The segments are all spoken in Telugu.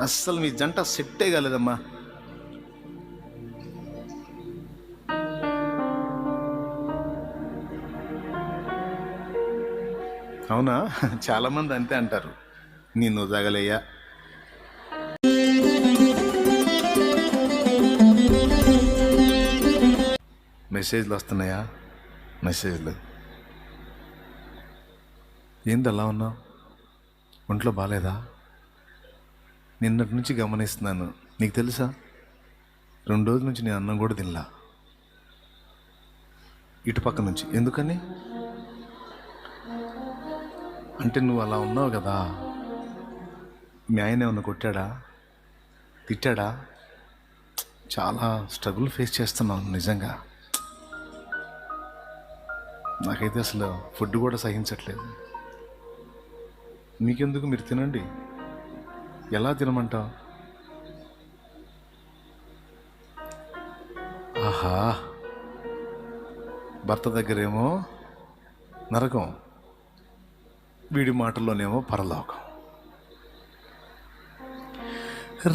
అస్సలు మీ జంట సెట్టే కాలేదమ్మా. అవునా? చాలామంది అంతే అంటారు. నిన్ను తగలయ్యా. మెసేజ్లు వస్తున్నాయా? మెసేజ్లు. ఏంది అలా ఉన్నావు? ఒంట్లో బాగాలేదా? నిన్నటి నుంచి గమనిస్తున్నాను. నీకు తెలుసా, 2 రోజుల నుంచి నేను అన్నం కూడా తినలా. ఇటుపక్క నుంచి. ఎందుకని అంటే నువ్వు అలా ఉన్నావు కదా. మీ ఆయన ఏమన్నా కొట్టాడా, తిట్టాడా? చాలా స్ట్రగుల్ ఫేస్ చేస్తున్నాను నిజంగా. నాకైతే అసలు ఫుడ్ కూడా సహించట్లేదు. మీకెందుకు, మీరు తినండి. ఎలా తినమంటావు? ఆహా, భర్త దగ్గరేమో నరకం, వీడి మాటల్లోనేమో పరలోకం.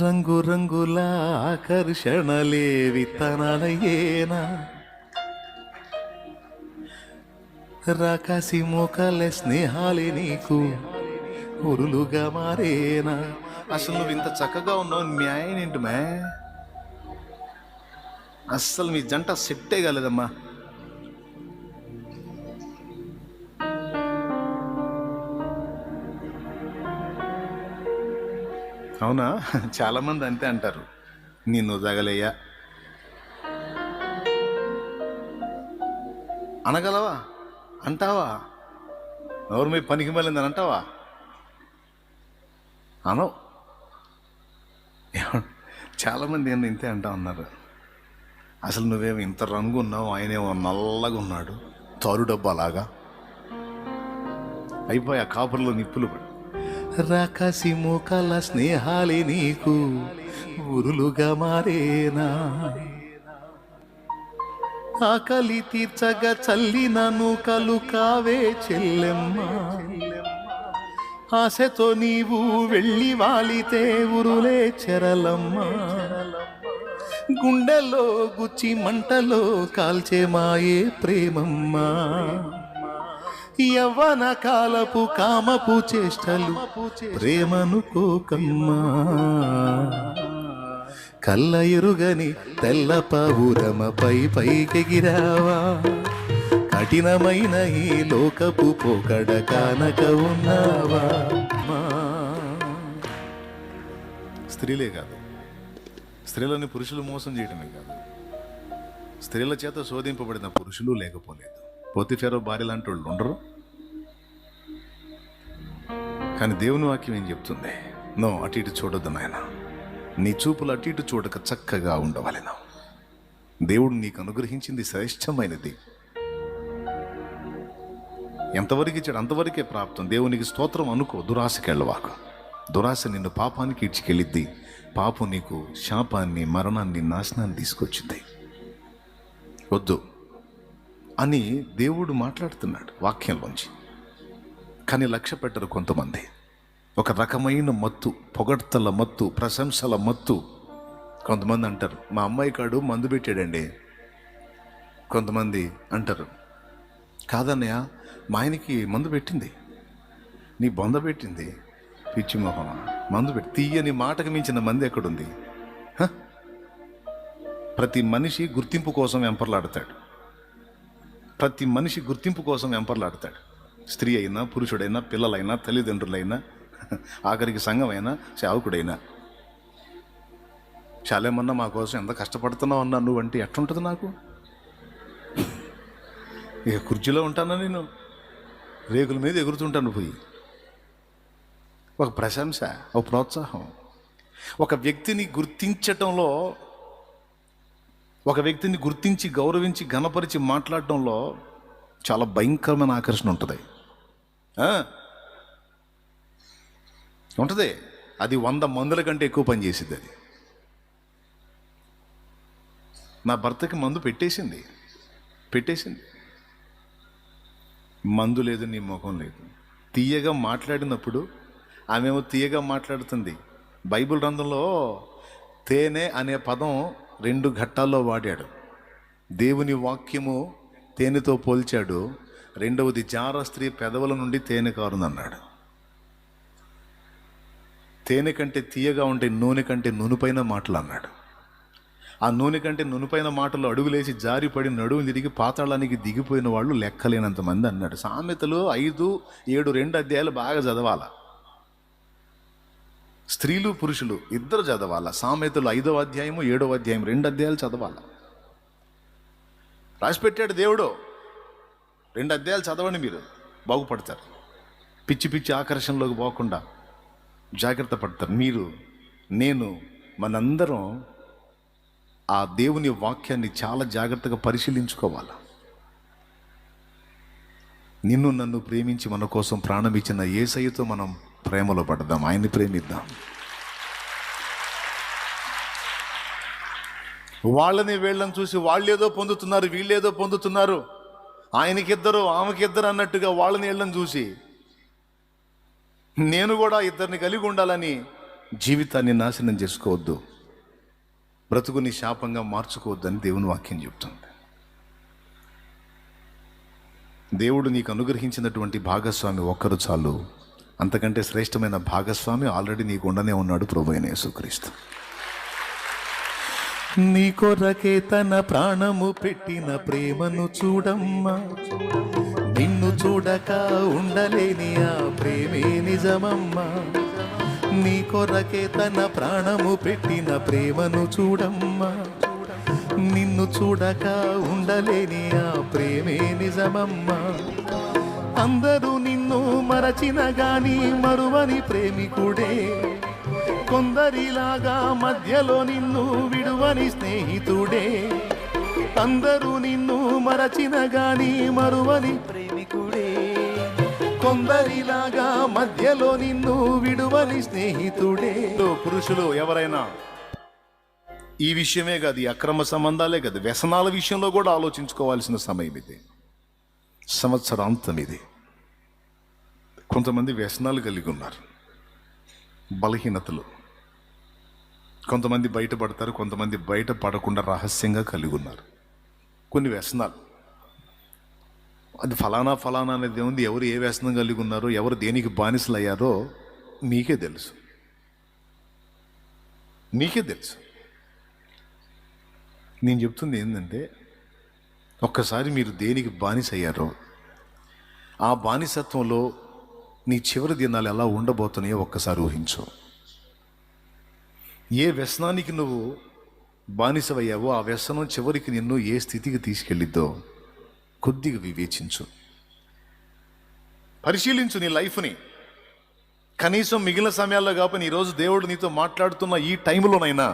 రంగు రంగుల ఆకర్షణలే విత్తనాలయేనా, రాకాసి మోకాలే స్నేహాలే నీకు ఉరులుగా మారేనా. అసలు నువ్వు ఇంత చక్కగా ఉన్నావు, మీ ఆయన ఏంటి మే? అస్సలు మీ జంట సెట్టే కాలేదమ్మా. అవునా? చాలామంది అంతే అంటారు. నిన్ను తగలయ్యా అనగలవా? అంటావా? ఎవరు మీ పనికి మళ్ళిందని అంటావా? అనవు. చాలామంది ఏంది ఇంతే అంటా ఉన్నారు. అసలు నువ్వేమో ఇంత రంగు ఉన్నావు, ఆయనేమో నల్లగా ఉన్నాడు, తారు డబ్బాలాగా. అయిపోయా కాపురలో నిప్పులు పడి. రాకాసి మోకాల స్నేహాలే నీకు ఉరులుగా మారేనా, ఆకలి తీర్చగా చల్లిన నూకలు కావే చెల్లెమ్మ, ఆశతో నీవు వెళ్ళి వాలితే ఉరులే చెరలమ్మ, గుండెలో గుచ్చి మంటలో కాల్చే మాయే ప్రేమమ్మ, యవ్వన కాలపు కామపు చేష్టలు ప్రేమను కోకమ్మా, కళ్ళ ఎరుగని తెల్ల పావురమపై పైకెగిరావా, కఠినమైన ఈ లోకపు పోకడ కానక ఉన్నావా. స్త్రీలే కాదు, స్త్రీలని పురుషులు మోసం చేయడమే కాదు, స్త్రీల చేత శోధింపబడిన పురుషులు లేకపోలేదు. పోతిఫెరో భార్య లాంటి వాళ్ళు ఉండరు. కానీ దేవుని వాక్యం ఏం చెప్తుంది? నో, అటు ఇటు చూడొద్దు నాయన, నీ చూపులు అటు ఇటు చూడక చక్కగా ఉండవలెను. దేవుడు నీకు అనుగ్రహించింది శ్రేష్టమైనది. ఎంతవరకు ఇచ్చాడు అంతవరకే ప్రాప్తం. దేవునికి స్తోత్రం అనుకో. దురాశకెళ్ళవాకు. దురాశ నిన్ను పాపానికి ఇడ్చికెళ్ళిద్ది. పాపం నీకు శాపాన్ని, మరణాన్ని, నాశనాన్ని తీసుకొచ్చింది. వద్దు అని దేవుడు మాట్లాడుతున్నాడు వాక్యంలోంచి. కానీ లక్ష్య పెట్టరు కొంతమంది. ఒక రకమైన మత్తు, పొగడ్తల మత్తు, ప్రశంసల మత్తు. కొంతమంది అంటారు, మా అమ్మాయి కాడు మందు పెట్టాడండి. కొంతమంది అంటారు, కాదన్నయ్య మా ఆయనకి మందు పెట్టింది, నీ బొంద పెట్టింది. పిచ్చి మొహమా, మందు పెట్టి తీయని మాటకు మించిన మంది ఎక్కడుంది? ప్రతి మనిషి గుర్తింపు కోసం వెంపర్లాడతాడు. ప్రతి మనిషి గుర్తింపు కోసం వెంపర్లాడతాడు. స్త్రీ అయినా, పురుషుడైనా, పిల్లలైనా, తల్లిదండ్రులైనా, ఆఖరికి సంఘమైనా, సేవకుడైనా. చాలేమన్నా మా కోసం ఎంత కష్టపడుతున్నావు అన్నా నువ్వంటే ఎట్లుంటుంది నాకు? ఇక కుర్చీలో ఉంటానా నేను? రేకుల మీద ఎగురుతుంటాను పోయి. ఒక ప్రశంస, ఒక ప్రోత్సాహం. ఒక వ్యక్తిని గుర్తించటంలో, ఒక వ్యక్తిని గుర్తించి గౌరవించి ఘనపరిచి మాట్లాడటంలో చాలా భయంకరమైన ఆకర్షణ ఉంటుంది. ఉంటుంది. అది 100 మందుల కంటే ఎక్కువ పనిచేసింది. అది నా భర్తకి మందు పెట్టేసింది. మందు లేదు, నీ ముఖం లేదు. తీయగా మాట్లాడినప్పుడు ఆమెమో తీయగా మాట్లాడుతుంది, బైబిల్ గ్రంథంలో తేనె అనే పదం 2 ఘట్టాల్లో వాడాడు. దేవుని వాక్యము తేనెతో పోల్చాడు. రెండవది జార స్త్రీ పెదవుల నుండి తేనె కారుందన్నాడు. తేనె కంటే తీయగా ఉంటే నూనె కంటే నునుపైన మాటలు అన్నాడు. ఆ నూనె కంటే నునుపైన మాటలు అడుగులేసి జారిపడి నడుము తిరిగి పాతాళానికి దిగిపోయిన వాళ్ళు లెక్కలేనంత మంది అన్నాడు. సామెతలు 5, 7, 2 అధ్యాయాలు బాగా చదవాల. స్త్రీలు పురుషులు ఇద్దరు చదవాల. సామెతలు 5వ అధ్యాయము 7వ అధ్యాయం 2 అధ్యాయాలు చదవాల. రాసిపెట్టాడు దేవుడు. 2 అధ్యాయాలు చదవండి, మీరు బాగుపడతారు. పిచ్చి పిచ్చి ఆకర్షణలోకి పోకుండా జాగ్రత్త పడతారు. మీరు, నేను, మనందరం ఆ దేవుని వాక్యాన్ని చాలా జాగ్రత్తగా పరిశీలించుకోవాలి. నిన్ను నన్ను ప్రేమించి మన కోసం ప్రాణం ఇచ్చిన యేసయ్యతో మనం ప్రేమలో పడదాం, ఆయన్ని ప్రేమిద్దాం. వాళ్ళని వీళ్ళని చూసి వాళ్ళేదో పొందుతున్నారు, వీళ్ళేదో పొందుతున్నారు, ఆయనకిద్దరు ఆమెకిద్దరు అన్నట్టుగా వాళ్ళని వీళ్ళని చూసి నేను కూడా ఇద్దరిని కలిగి ఉండాలని జీవితాన్ని నాశనం చేసుకోవద్దు, బ్రతుకుని శాపంగా మార్చుకోవద్దని దేవుని వాక్యం చెప్తుంది. దేవుడు నీకు అనుగ్రహించినటువంటి భాగస్వామి ఒక్కరు చాలు. అంతకంటే శ్రేష్టమైన భాగస్వామి ఆల్రెడీ నీకు ఉండనే ఉన్నాడు, ప్రభువైన యేసుక్రీస్తు. నీ కొరకే తన ప్రాణము పెట్టిన ప్రేమను చూడమ్మా, నిన్ను చూడక ఉండలేని ఆ ప్రేమే నిజమమ్మా. నీ కొరకే తన ప్రాణము పెట్టిన ప్రేమను చూడమ్మా, నిన్ను చూడక ఉండలేని ఆ ప్రేమే నిజమమ్మా. అందరూ నిన్ను మరచిన గాని మరువని ప్రేమికుడే, కొందరిలాగా మధ్యలో నిన్ను విడువని స్నేహితుడే. అందరూ నిన్ను మరచిన గాని మరువని ప్రేమికుడే, కొందరిలాగా మధ్యలో నిన్ను విడువని స్నేహితుడే. పురుషులు ఎవరైనా ఈ విషయమే కాదు, ఈ అక్రమ సంబంధాలే కాదు, వ్యసనాల విషయంలో కూడా ఆలోచించుకోవాల్సిన సమయం ఇది, సంవత్సరాంతం ఇది. కొంతమంది వ్యసనాలు కలిగి ఉన్నారు, బలహీనతలు. కొంతమంది బయటపడతారు, కొంతమంది బయట పడకుండా రహస్యంగా కలిగి ఉన్నారు కొన్ని వ్యసనాలు. అది ఫలానా ఫలానా అనేది ఉంది. ఎవరు ఏ వ్యసనం కలిగి ఉన్నారో, ఎవరు దేనికి బానిసలు అయ్యారో మీకే తెలుసు, మీకే తెలుసు. నేను చెప్తుంది ఏంటంటే, ఒక్కసారి మీరు దేనికి బానిస అయ్యారో, ఆ బానిసత్వంలో నీ చివరి దినాలు ఎలా ఉండబోతున్నాయో ఒక్కసారి ఊహించు. ఏ వ్యసనానికి నువ్వు బానిసవయ్యావో ఆ వ్యసనం చివరికి నిన్ను ఏ స్థితికి తీసుకెళ్ళిద్దో కొద్దిగా వివేచించు, పరిశీలించు నీ లైఫ్ని. కనీసం మిగిలిన సమయాల్లో కాకపోతే ఈరోజు దేవుడు నీతో మాట్లాడుతున్న ఈ టైంలోనైనా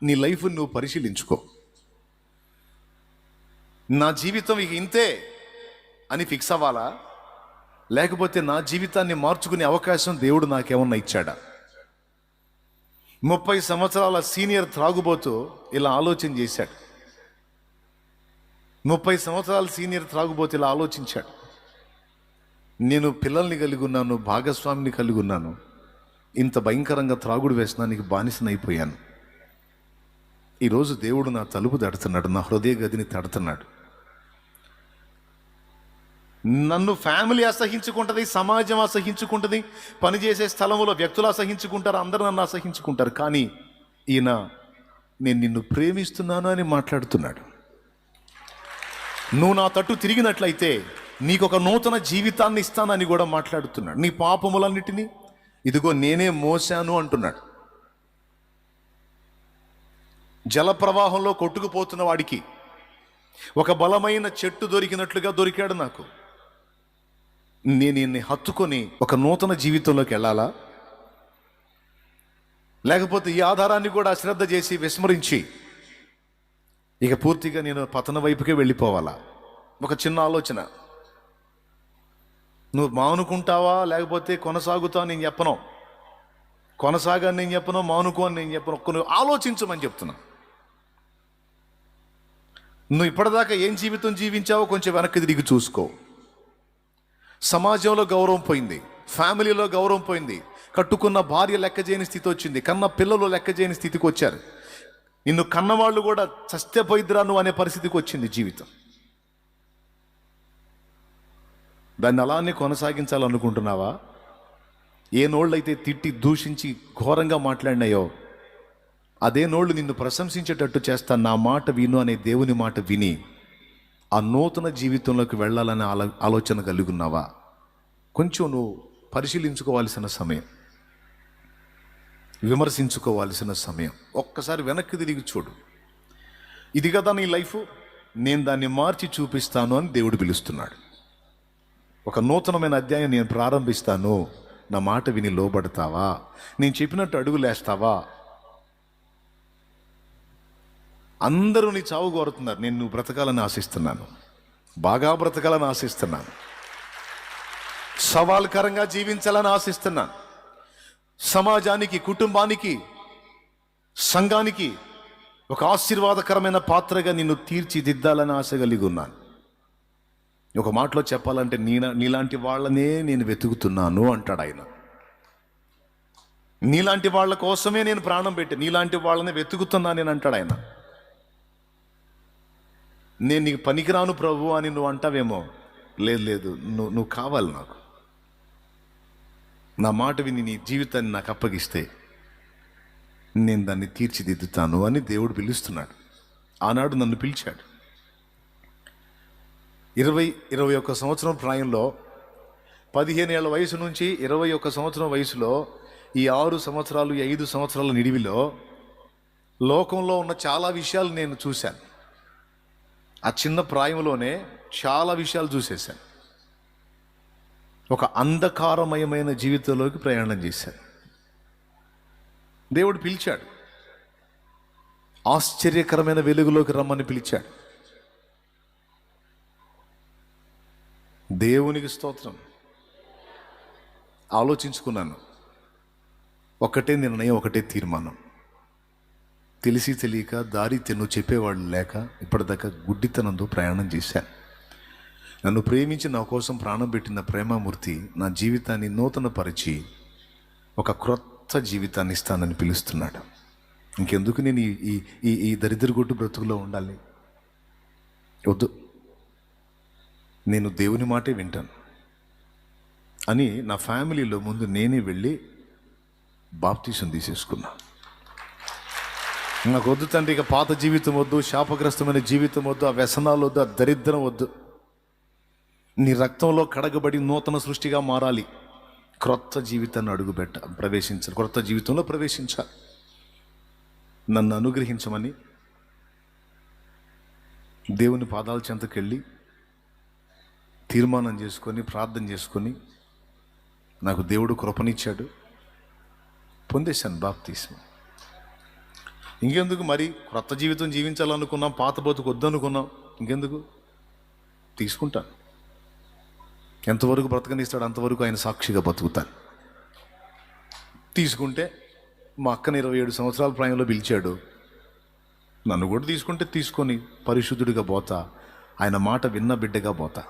నీ లైఫ్ని నువ్వు పరిశీలించుకో. నా జీవితం ఇక ఇంతే అని ఫిక్స్ అవ్వాలా, లేకపోతే నా జీవితాన్ని మార్చుకునే అవకాశం దేవుడు నాకేమన్నా ఇచ్చాడా? 30 సంవత్సరాల సీనియర్ త్రాగుబోతూ ఇలా ఆలోచన చేశాడు. 30 సంవత్సరాల సీనియర్ త్రాగుబోతూ ఇలా ఆలోచించాడు, నేను పిల్లల్ని కలిగి ఉన్నాను, భాగస్వామిని కలిగి ఉన్నాను, ఇంత భయంకరంగా త్రాగుడు వ్యసనానికి బానిసనైపోయాను. ఈరోజు దేవుడు నా తలుపు తడుతున్నాడు, నా హృదయ గదిని తడుతున్నాడు. నన్ను ఫ్యామిలీ అసహించుకుంటుంది, సమాజం అసహించుకుంటుంది, పనిచేసే స్థలంలో వ్యక్తులు అసహించుకుంటారు, అందరూ నన్ను అసహించుకుంటారు, కానీ ఈయన నేను నిన్ను ప్రేమిస్తున్నాను అని మాట్లాడుతున్నాడు. నువ్వు నా తట్టు తిరిగినట్లయితే నీకు ఒక నూతన జీవితాన్ని ఇస్తానని కూడా మాట్లాడుతున్నాడు. నీ పాపములన్నిటినీ ఇదిగో నేనే మోసాను అంటున్నాడు. జల ప్రవాహంలో కొట్టుకుపోతున్న వాడికి ఒక బలమైన చెట్టు దొరికినట్లుగా దొరికాడు నాకు. నేను ఈయన్ని హత్తుకొని ఒక నూతన జీవితంలోకి వెళ్ళాలా, లేకపోతే ఈ ఆధారాన్ని కూడా అశ్రద్ధ చేసి విస్మరించి ఇక పూర్తిగా నేను పతన వైపుకే వెళ్ళిపోవాలా? ఒక చిన్న ఆలోచన. నువ్వు మానుకుంటావా లేకపోతే కొనసాగుతావా నేను చెప్పను, కొనసాగని నేను చెప్పను, మానుకో అని నేను చెప్పను. కొన్ని ఆలోచించమని చెప్తున్నా. నువ్వు ఇప్పటిదాకా ఏం జీవితం జీవించావో కొంచెం వెనక్కి తిరిగి చూసుకో. సమాజంలో గౌరవం పోయింది, ఫ్యామిలీలో గౌరవం పోయింది, కట్టుకున్న భార్య లెక్క చేయని స్థితి వచ్చింది, కన్న పిల్లలు లెక్క చేయని స్థితికి వచ్చారు, నిన్ను కన్నవాళ్ళు కూడా చస్తే పోయిద్దిరా నువ్వు అనే పరిస్థితికి వచ్చింది జీవితం. దాన్ని అలానే కొనసాగించాలనుకుంటున్నావా? ఏ నోళ్ళైతే తిట్టి దూషించి ఘోరంగా మాట్లాడినాయో అదే నోళ్ళు నిన్ను ప్రశంసించేటట్టు చేస్తా, నా మాట విను అనే దేవుని మాట విని ఆ నూతన జీవితంలోకి వెళ్ళాలనే ఆలోచన కలిగి ఉన్నావా? కొంచెం నువ్వు పరిశీలించుకోవాల్సిన సమయం, విమర్శించుకోవాల్సిన సమయం. ఒక్కసారి వెనక్కి తిరిగి చూడు. ఇది కదా నీ లైఫ్, నేను దాన్ని మార్చి చూపిస్తాను అని దేవుడు పిలుస్తున్నాడు. ఒక నూతనమైన అధ్యాయం నేను ప్రారంభిస్తాను, నా మాట విని లోబడతావా? నేను చెప్పినట్టు అడుగులేస్తావా? అందరూ నీ చావు కోరుతున్నారు, నేను నువ్వు బ్రతకాలని ఆశిస్తున్నాను, బాగా బ్రతకాలని ఆశిస్తున్నాను, సవాల్కరంగా జీవించాలని ఆశిస్తున్నాను, సమాజానికి, కుటుంబానికి, సంఘానికి ఒక ఆశీర్వాదకరమైన పాత్రగా నిన్ను తీర్చిదిద్దాలని ఆశ కలిగి ఉన్నాను. ఒక మాటలో చెప్పాలంటే నీలాంటి వాళ్ళనే నేను వెతుకుతున్నాను అంటాడు ఆయన. నీలాంటి వాళ్ళ కోసమే నేను ప్రాణం పెట్టి నీలాంటి వాళ్ళని వెతుకుతున్నాను నేను అంటాడు ఆయన. నేను నీకు పనికిరాను ప్రభు అని నువ్వు అంటావేమో, లేదు, నువ్వు కావాలి నాకు. నా మాట విని నీ జీవితాన్ని నాకు అప్పగిస్తే నేను దాన్ని తీర్చిదిద్దుతాను అని దేవుడు పిలుస్తున్నాడు. ఆనాడు నన్ను పిలిచాడు. 21 సంవత్సరం ప్రాయంలో, 15 ఏళ్ల వయసు నుంచి 21 సంవత్సరం వయసులో, ఈ 6 సంవత్సరాలు 5 సంవత్సరాల నిడివిలో లోకంలో ఉన్న చాలా విషయాలు నేను చూశాను. ఆ చిన్న ప్రాయంలోనే చాలా విషయాలు చూసేశాను. ఒక అంధకారమయమైన జీవితంలోకి ప్రయాణం చేశాను. దేవుడు పిలిచాడు, ఆశ్చర్యకరమైన వెలుగులోకి రమ్మని పిలిచాడు. దేవునికి స్తోత్రం. ఆలోచించుకున్నాను. ఒకటే నిర్ణయం, ఒకటే తీర్మానం. తెలిసి తెలియక దారి నువ్వు చెప్పేవాళ్ళు లేక ఇప్పటిదాకా గుడ్డితనంతో ప్రయాణం చేశాను. నన్ను ప్రేమించి నా కోసం ప్రాణం పెట్టిన ప్రేమామూర్తి నా జీవితాన్ని నూతనపరిచి ఒక క్రొత్త జీవితాన్ని ఇస్తానని పిలుస్తున్నాడు. ఇంకెందుకు నేను ఈ దరిద్రగొట్టు బ్రతుకులో ఉండాలి? వద్దు, నేను దేవుని మాటే వింటాను అని నా ఫ్యామిలీలో ముందు నేనే వెళ్ళి బాప్తీసం తీసేసుకున్నా. నాకు వద్దు తండ్రి, ఇక పాత జీవితం వద్దు, శాపగ్రస్తమైన జీవితం వద్దు, ఆ వ్యసనాలు వద్దు, ఆ దరిద్రం వద్దు. నీ రక్తంలో కడగబడి నూతన సృష్టిగా మారాలి. క్రొత్త జీవితాన్ని ప్రవేశించాలి, క్రొత్త జీవితంలో ప్రవేశించాలి. నన్ను అనుగ్రహించమని దేవుని పాదాల చెంతకెళ్ళి తీర్మానం చేసుకొని ప్రార్థన చేసుకొని నాకు దేవుడు కృపనిచ్చాడు. పొందేశాను బాప్తీసం. ఇంకెందుకు మరి క్రొత్త జీవితం జీవించాలనుకున్నాం, పాత బతుకు వద్దనుకున్నాం, ఇంకెందుకు? తీసుకుంటాను. ఎంతవరకు బ్రతకనిస్తాడు అంతవరకు ఆయన సాక్షిగా బతుకుతాను. తీసుకుంటే మా అక్కని 27 సంవత్సరాల ప్రాయంలో పిలిచాడు, నన్ను కూడా తీసుకుంటే తీసుకొని పరిశుద్ధుడిగా పోతా, ఆయన మాట విన్న బిడ్డగా పోతా.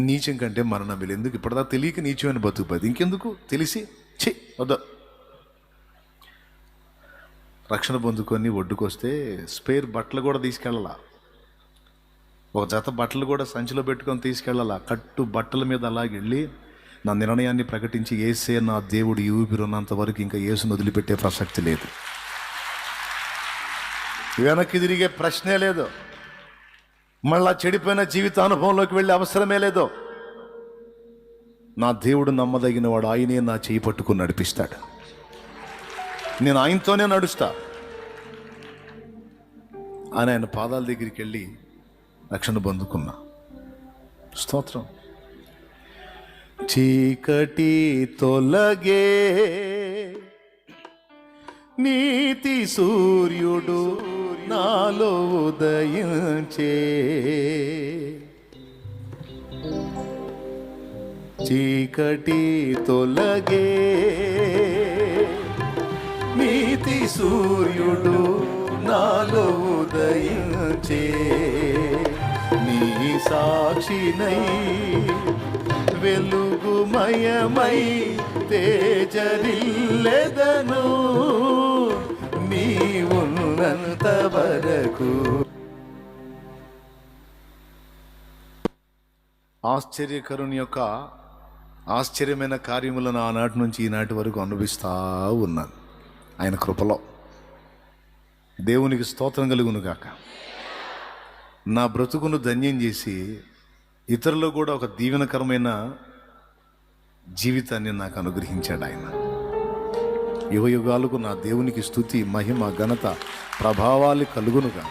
నీచం కంటే మరణం వీళ్ళు ఎందుకు? ఇప్పటిదా తెలియక నీచమైన బతుకుపోయింది, ఇంకెందుకు తెలిసి వద్ద. రక్షణ పొందుకొని ఒడ్డుకొస్తే స్పేర్ బట్టలు కూడా తీసుకెళ్ళాలా, ఒక జత బట్టలు కూడా సంచిలో పెట్టుకొని తీసుకెళ్ళాలా. కట్టు బట్టల మీద అలాగెళ్ళి నా నిర్ణయాన్ని ప్రకటించి, యేసే నా దేవుడు ఈ ఊపిరున్నంత వరకు ఇంకా యేసును వదిలిపెట్టే ప్రసక్తి లేదు, వెనక్కి తిరిగే ప్రశ్నే లేదు, మళ్ళా చెడిపోయిన జీవిత అనుభవంలోకి వెళ్ళే అవసరమే లేదు. నా దేవుడు నమ్మదగిన వాడు, ఆయనే నా చేయి పట్టుకుని నడిపిస్తాడు, నేను ఆయనతోనే నడుస్తా అని ఆయన పాదాల దగ్గరికి వెళ్ళి రక్షణ పొందుకున్నా. స్తోత్రం. చీకటి తొలగే, నీతి సూర్యుడు నాలో ఉదయించే, చీకటి తొలగే, నీతి సూర్యుడు నాలో ఉదయించే, నీ సాక్షినై వెలుగుమయమై తేజరిల్లెదను నీ ఉన్నంత వరకు. ఆశ్చర్యకరుని యొక్క ఆశ్చర్యమైన కార్యములను ఆనాటి నుంచి ఈనాటి వరకు అనుభవిస్తూ ఉన్నాను ఆయన కృపలో. దేవునికి స్తోత్రం కలుగును గాక. నా బ్రతుకును ధన్యం చేసి ఇతరులు కూడా ఒక దీవెనకరమైన జీవితాన్ని నాకు అనుగ్రహించాడు ఆయన. యుగ యుగాలకు నా దేవునికి స్తుతి, మహిమ, ఘనత, ప్రభావాలు కలుగునుగా.